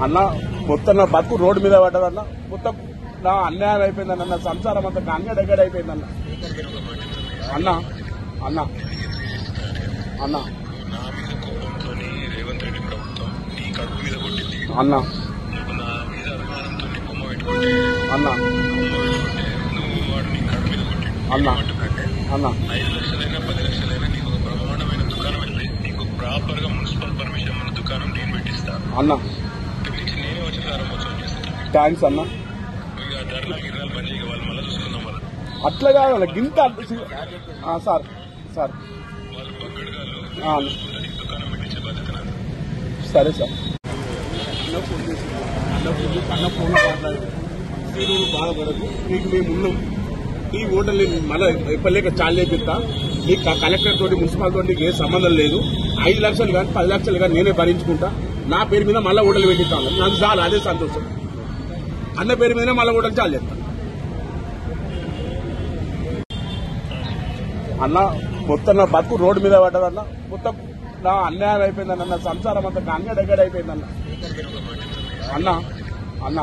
అన్న మొత్తం నా బతుకు రోడ్డు మీద పడ్డదన్న. మొత్తం నా అన్యాయం అయిపోయిందన్న. నా సంసారం అంతా గంగడెగ్గడ అయిపోయిందన్న. అన్న అన్న అన్న అన్న అన్న అన్న అన్న 5 లక్షలైనా 10 లక్షలైనా నీకు ఒక బ్రహ్మాండమైన దుకాణం వెళ్ళి నీకు ప్రాపర్ గా మున్సిపల్ పర్మిషన్ ఉన్న దుకాణం నేను పెట్టిస్తాను అన్న. నుంచి నేనే వచ్చి ప్రారంభోత్సవం చేస్తాను. థ్యాంక్స్ అన్న. ఇక ధర్నా గిర్నాలు పని చేయ వాళ్ళు మళ్ళీ చూసుకుందాం. వాళ్ళు అట్లా కాదు గింత సార్ సార్ వాళ్ళు పక్కడగాళ్ళు దుకాణం పెట్టించే బాధ్యత నాది. సరే సార్. అన్న ఫోన్ మాట్లాడు. మీరు బాధపడదు, మీకు మేము ఉన్నాం. ఈ ఓటర్ మళ్ళీ ఎప్పలేక చాలు చేపిస్తా. ఈ కలెక్టర్ తోటి మున్సిపల్ తోటి నీకు ఏ సంబంధం లేదు. 5 లక్షలు కానీ 10 లక్షలు కానీ నేనే భరించుకుంటా. నా పేరు మీద మళ్ళీ ఓటర్లు పెట్టిస్తాను. నాకు చాలు, అదే సంతోషం. అన్న పేరు మీద మళ్ళీ ఓటర్లు చాలు చేస్తాను. అన్న మొత్తం నా బతుకు రోడ్డు మీద పడ్డదన్న. మొత్తం నా అన్యాయం అయిపోయిందన్న. నా సంసారం అంతా గంగడెగ్గడ అయిపోయిందన్న. అన్న అన్న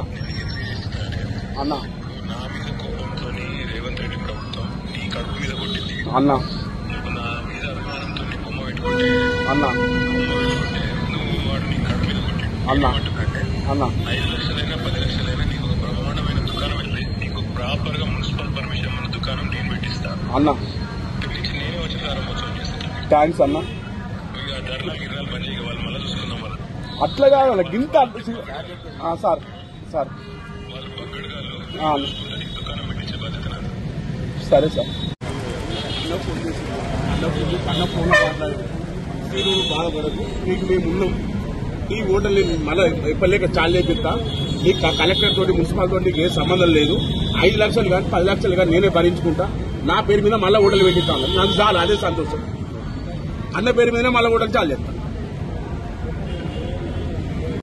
అన్న నా మీద కోపంతో రేవంత్ రెడ్డి ప్రభుత్వం నీ కడుపు మీద కొట్టింది. అన్న నా మీద అభిమానంతో నీ బొమ్మ పెట్టుకుంటే అన్న నువ్వు వాడు నీ కడుపు మీద కొట్టింది. అన్న అన్న 5 లక్షలైనా 10 లక్షలైనా నీకు ఒక బ్రహ్మాండమైన దుకాణం వెళ్ళి నీకు ప్రాపర్ గా మున్సిపల్ పర్మిషన్ ఉన్న దుకాణం నేను పెట్టిస్తాను. అన్న నుంచి నేనే వచ్చి ప్రారంభోత్సవం చేస్తాను. థ్యాంక్స్ అన్న. ఇక ధర్నా గిర్నాలు పని చేయ వాళ్ళు మళ్ళీ చూసుకుందాం. వాళ్ళు అట్లా కాదు గింత సార్ సార్ వాళ్ళు పక్కడగాళ్ళు దుకాణం పెట్టించే బాధ్యత నాది. సరే సార్. అన్న ఫోన్ మాట్లాడు. మీరు బాధపడదు, మీకు మేము ఉన్నాం. ఈ ఓటర్లు మళ్ళీ ఎప్పలేక చాలు చేపిస్తా. ఈ కలెక్టర్ తోటి మున్సిపల్ తోటి నీకు ఏ సంబంధం లేదు. 5 లక్షలు కానీ 10 లక్షలు కానీ నేనే భరించుకుంటా. నా పేరు మీద మళ్ళీ ఓటర్లు పెట్టిస్తాను. నాకు చాలు, అదే సంతోషం. అన్న పేరు మీద మళ్ళీ ఓటర్లు చాలు చేస్తాను.